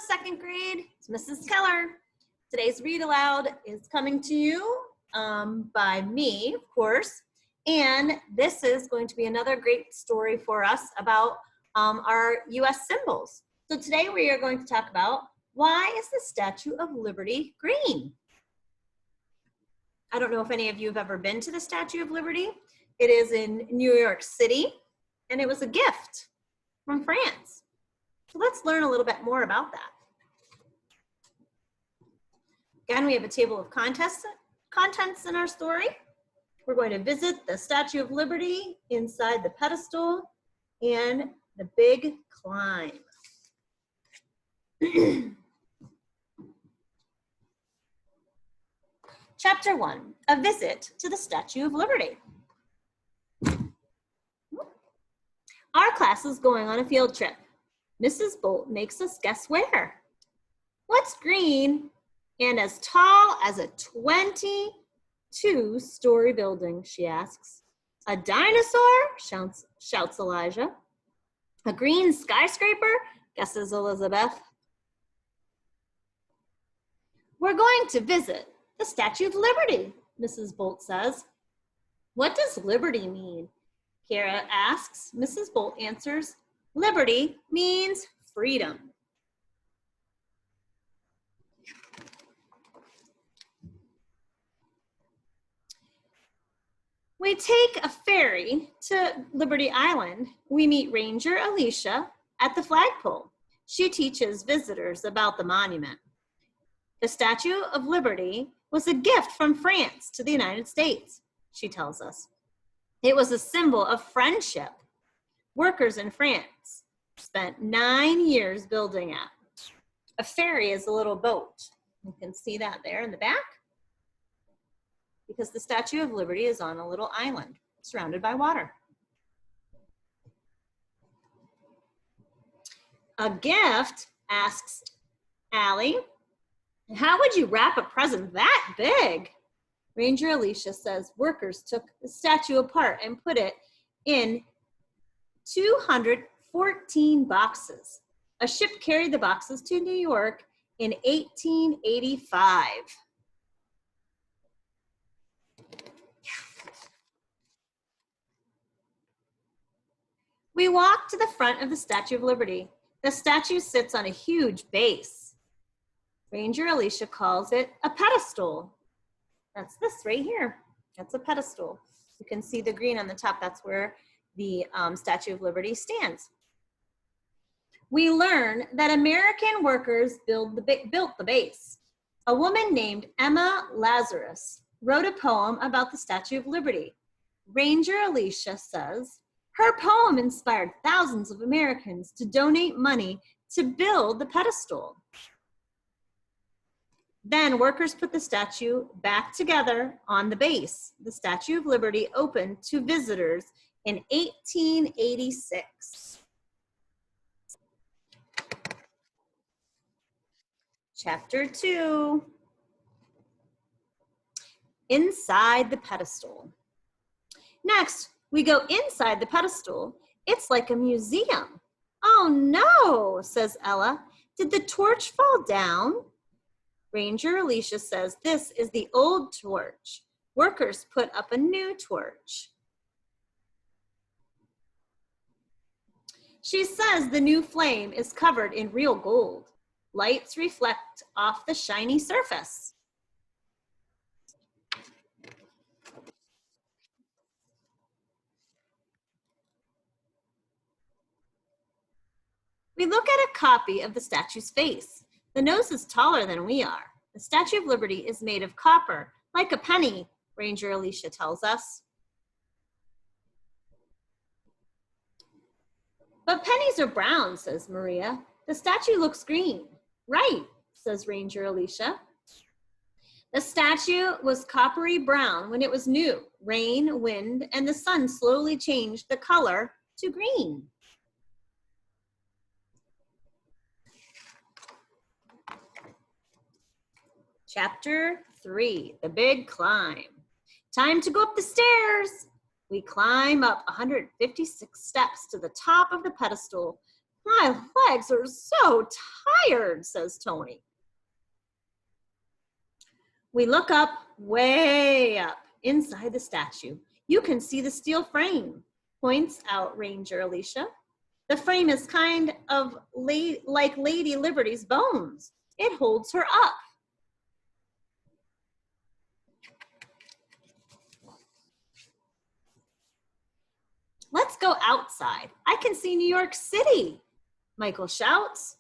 second grade. It's Mrs. Keller. Today's Read Aloud is coming to you by me, of course, and this is going to be another great story for us about our U.S. symbols. So today we are going to talk about why is the Statue of Liberty green? I don't know if any of you have ever been to the Statue of Liberty. It is in New York City, and it was a gift from France. So let's learn a little bit more about that. Again, we have a table of contents in our story. We're going to visit the Statue of Liberty inside the pedestal and the big climb. Chapter 1, a visit to the Statue of Liberty. Our class is going on a field trip. Mrs. Bolt makes us guess where. What's green and as tall as a 22-story building, she asks. A dinosaur, shouts Elijah. A green skyscraper, guesses Elizabeth. We're going to visit the Statue of Liberty, Mrs. Bolt says. What does liberty mean? Kara asks. Mrs. Bolt answers, liberty means freedom. We take a ferry to Liberty Island. We meet Ranger Alicia at the flagpole. She teaches visitors about the monument. The Statue of Liberty was a gift from France to the United States, she tells us. It was a symbol of friendship. Workers in France spent 9 years building it. A ferry is a little boat. You can see that there in the back, because the Statue of Liberty is on a little island surrounded by water. A gift, asks Allie. How would you wrap a present that big? Ranger Alicia says workers took the statue apart and put it in 214 boxes. A ship carried the boxes to New York in 1885. We walk to the front of the Statue of Liberty. The statue sits on a huge base. Ranger Alicia calls it a pedestal. That's this right here. That's a pedestal. You can see the green on the top. That's where the Statue of Liberty stands. We learn that American workers built the base. A woman named Emma Lazarus wrote a poem about the Statue of Liberty. Ranger Alicia says, her poem inspired thousands of Americans to donate money to build the pedestal. Then workers put the statue back together on the base. The Statue of Liberty opened to visitors in 1886. Chapter 2, inside the pedestal. Next, we go inside the pedestal. It's like a museum. Oh no, says Ella. Did the torch fall down? Ranger Alicia says this is the old torch. Workers put up a new torch. She says the new flame is covered in real gold. Lights reflect off the shiny surface. We look at a copy of the statue's face. The nose is taller than we are. The Statue of Liberty is made of copper, like a penny, Ranger Alicia tells us. But pennies are brown, says Maria. The statue looks green. Right, says Ranger Alicia. The statue was coppery brown when it was new. Rain, wind, and the sun slowly changed the color to green. Chapter 3, the big climb. Time to go up the stairs. We climb up 156 steps to the top of the pedestal. My legs are so tired, says Tony. We look up, way up, inside the statue. You can see the steel frame, points out Ranger Alicia. The frame is kind of like Lady Liberty's bones. It holds her up. Let's go outside. I can see New York City, Michael shouts.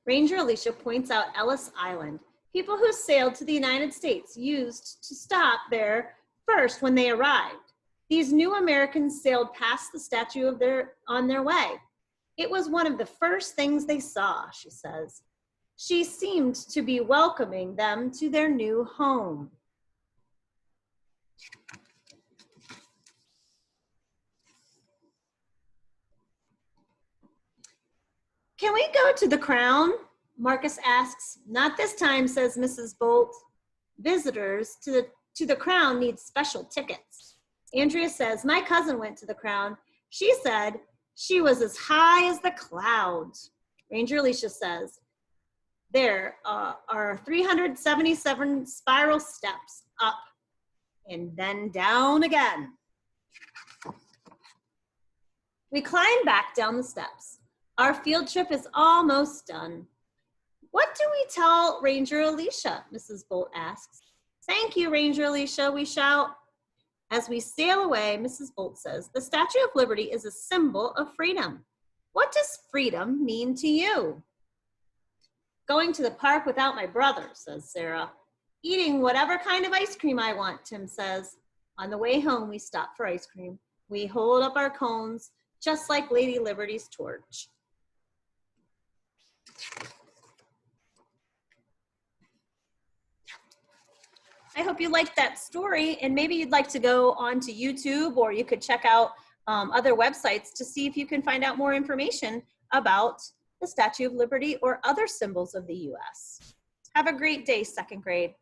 Ranger Alicia points out Ellis Island. People who sailed to the United States used to stop there first when they arrived. These new Americans sailed past the statue on their way. It was one of the first things they saw, she says. She seemed to be welcoming them to their new home. Can we go to the Crown? Marcus asks. Not this time, says Mrs. Bolt. Visitors to the Crown need special tickets. Andrea says, my cousin went to the Crown. She said she was as high as the clouds. Ranger Alicia says, there are 377 spiral steps up and then down again. We climb back down the steps. Our field trip is almost done. What do we tell Ranger Alicia? Mrs. Bolt asks. Thank you, Ranger Alicia, we shout. As we sail away, Mrs. Bolt says, the Statue of Liberty is a symbol of freedom. What does freedom mean to you? Going to the park without my brother, says Sarah. Eating whatever kind of ice cream I want, Tim says. On the way home, we stop for ice cream. We hold up our cones, just like Lady Liberty's torch. I hope you liked that story, and maybe you'd like to go onto YouTube, or you could check out other websites to see if you can find out more information about the Statue of Liberty or other symbols of the U.S. Have a great day, second grade.